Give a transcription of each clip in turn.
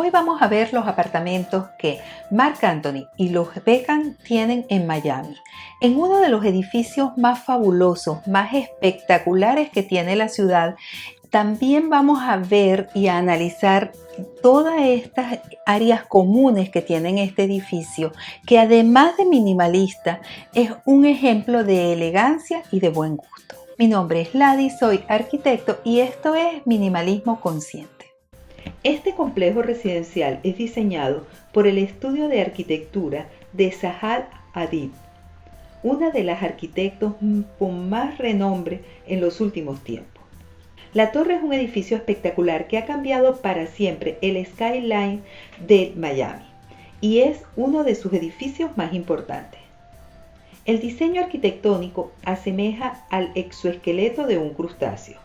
Hoy vamos a ver los apartamentos que Marc Anthony y los Beckham tienen en Miami, en uno de los edificios más fabulosos, más espectaculares que tiene la ciudad. También vamos a ver y a analizar todas estas áreas comunes que tienen este edificio, que además de minimalista, es un ejemplo de elegancia y de buen gusto. Mi nombre es Ladi, soy arquitecto y esto es Minimalismo Consciente. Este complejo residencial es diseñado por el estudio de arquitectura de Zaha Hadid, una de las arquitectos con más renombre en los últimos tiempos. La torre es un edificio espectacular que ha cambiado para siempre el skyline de Miami y es uno de sus edificios más importantes. El diseño arquitectónico asemeja al exoesqueleto de un crustáceo.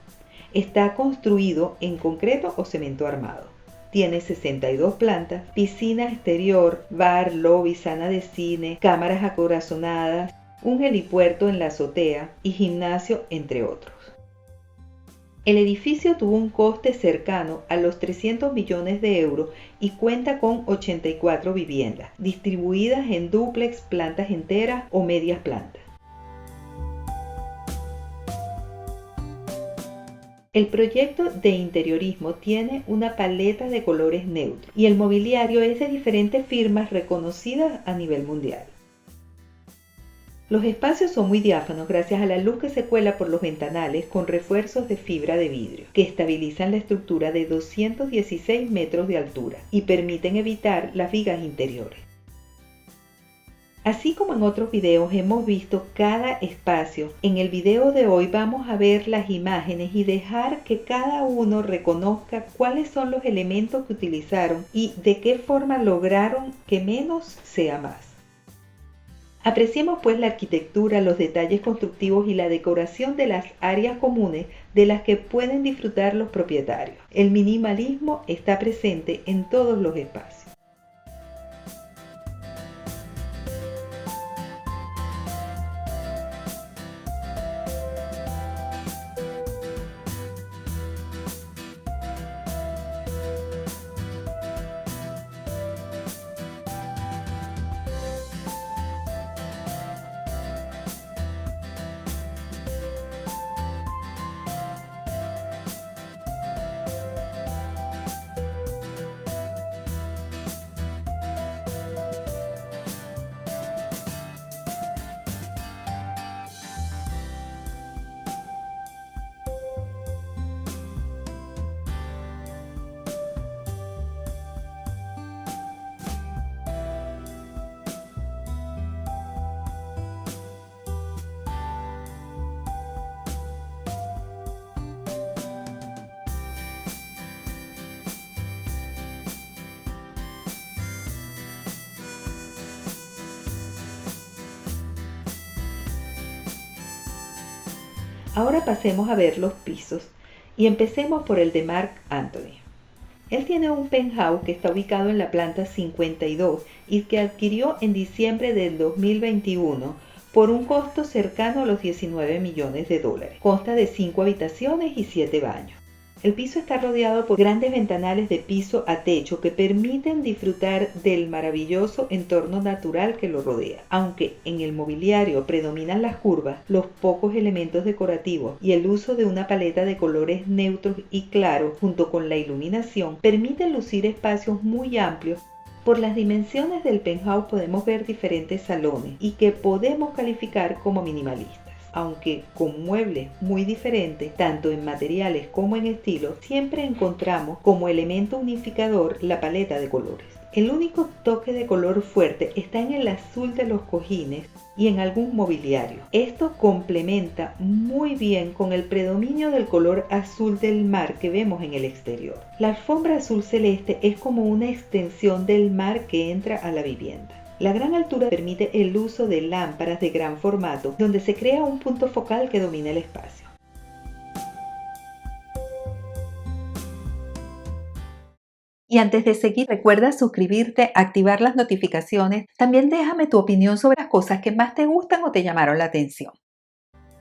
Está construido en concreto o cemento armado. Tiene 62 plantas, piscina exterior, bar, lobby, sala de cine, cámaras acorazonadas, un helipuerto en la azotea y gimnasio, entre otros. El edificio tuvo un coste cercano a los 300 millones de euros y cuenta con 84 viviendas, distribuidas en dúplex, plantas enteras o medias plantas. El proyecto de interiorismo tiene una paleta de colores neutros y el mobiliario es de diferentes firmas reconocidas a nivel mundial. Los espacios son muy diáfanos gracias a la luz que se cuela por los ventanales con refuerzos de fibra de vidrio que estabilizan la estructura de 216 metros de altura y permiten evitar las vigas interiores. Así como en otros videos hemos visto cada espacio, en el video de hoy vamos a ver las imágenes y dejar que cada uno reconozca cuáles son los elementos que utilizaron y de qué forma lograron que menos sea más. Apreciemos pues la arquitectura, los detalles constructivos y la decoración de las áreas comunes de las que pueden disfrutar los propietarios. El minimalismo está presente en todos los espacios. Ahora pasemos a ver los pisos y empecemos por el de Marc Anthony. Él tiene un penthouse que está ubicado en la planta 52 y que adquirió en diciembre del 2021 por un costo cercano a los 19 millones de dólares. Consta de 5 habitaciones y 7 baños. El piso está rodeado por grandes ventanales de piso a techo que permiten disfrutar del maravilloso entorno natural que lo rodea. Aunque en el mobiliario predominan las curvas, los pocos elementos decorativos y el uso de una paleta de colores neutros y claros junto con la iluminación permiten lucir espacios muy amplios. Por las dimensiones del penthouse podemos ver diferentes salones y que podemos calificar como minimalistas. Aunque con muebles muy diferentes, tanto en materiales como en estilo, siempre encontramos como elemento unificador la paleta de colores. El único toque de color fuerte está en el azul de los cojines y en algún mobiliario. Esto complementa muy bien con el predominio del color azul del mar que vemos en el exterior. La alfombra azul celeste es como una extensión del mar que entra a la vivienda. La gran altura permite el uso de lámparas de gran formato, donde se crea un punto focal que domina el espacio. Y antes de seguir, recuerda suscribirte, activar las notificaciones. También déjame tu opinión sobre las cosas que más te gustan o te llamaron la atención.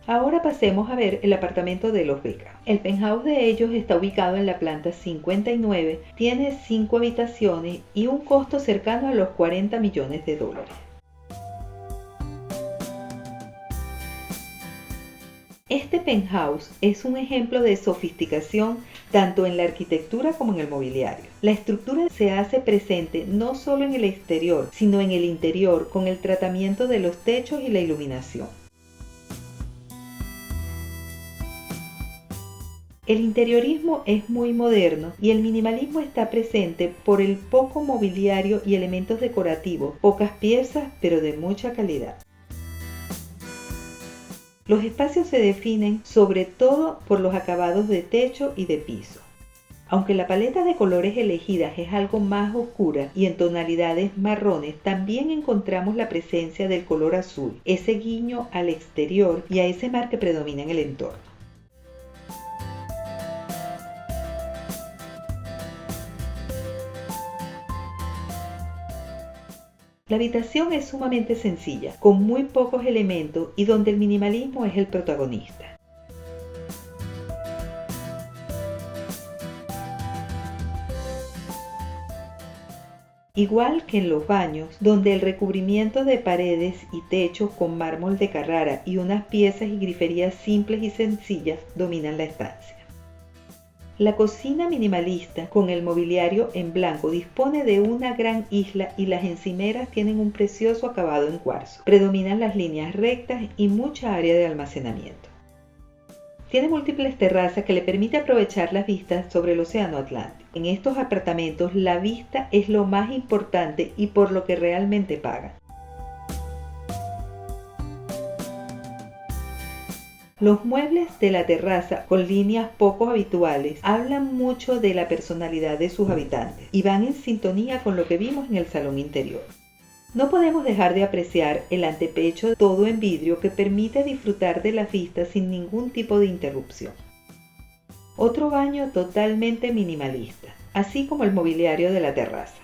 Ahora pasemos a ver el apartamento de los Beckham. El penthouse de ellos está ubicado en la planta 59, tiene 5 habitaciones y un costo cercano a los 40 millones de dólares. Este penthouse es un ejemplo de sofisticación tanto en la arquitectura como en el mobiliario. La estructura se hace presente no solo en el exterior, sino en el interior con el tratamiento de los techos y la iluminación. El interiorismo es muy moderno y el minimalismo está presente por el poco mobiliario y elementos decorativos, pocas piezas pero de mucha calidad. Los espacios se definen sobre todo por los acabados de techo y de piso. Aunque la paleta de colores elegidas es algo más oscura y en tonalidades marrones, también encontramos la presencia del color azul, ese guiño al exterior y a ese mar que predomina en el entorno. La habitación es sumamente sencilla, con muy pocos elementos y donde el minimalismo es el protagonista. Igual que en los baños, donde el recubrimiento de paredes y techos con mármol de Carrara y unas piezas y griferías simples y sencillas dominan la estancia. La cocina minimalista, con el mobiliario en blanco, dispone de una gran isla y las encimeras tienen un precioso acabado en cuarzo. Predominan las líneas rectas y mucha área de almacenamiento. Tiene múltiples terrazas que le permite aprovechar las vistas sobre el océano Atlántico. En estos apartamentos la vista es lo más importante y por lo que realmente pagan. Los muebles de la terraza, con líneas poco habituales, hablan mucho de la personalidad de sus habitantes y van en sintonía con lo que vimos en el salón interior. No podemos dejar de apreciar el antepecho todo en vidrio que permite disfrutar de las vistas sin ningún tipo de interrupción. Otro baño totalmente minimalista, así como el mobiliario de la terraza.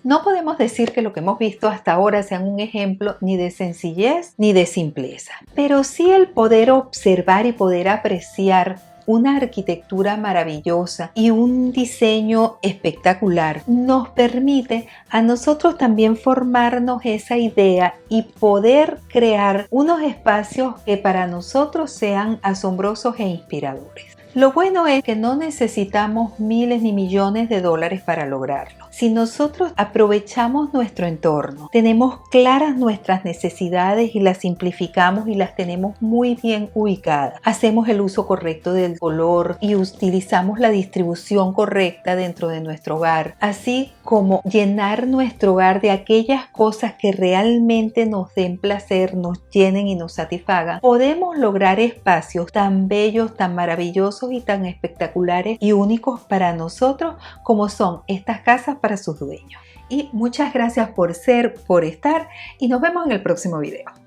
No podemos decir que lo que hemos visto hasta ahora sean un ejemplo ni de sencillez ni de simpleza, pero sí el poder observar y poder apreciar una arquitectura maravillosa y un diseño espectacular nos permite a nosotros también formarnos esa idea y poder crear unos espacios que para nosotros sean asombrosos e inspiradores. Lo bueno es que no necesitamos miles ni millones de dólares para lograrlo. Si nosotros aprovechamos nuestro entorno, tenemos claras nuestras necesidades y las simplificamos y las tenemos muy bien ubicadas, hacemos el uso correcto del color y utilizamos la distribución correcta dentro de nuestro hogar, así como llenar nuestro hogar de aquellas cosas que realmente nos den placer, nos llenen y nos satisfagan, podemos lograr espacios tan bellos, tan maravillosos y tan espectaculares y únicos para nosotros como son estas casas para sus dueños. Y muchas gracias por estar y nos vemos en el próximo video.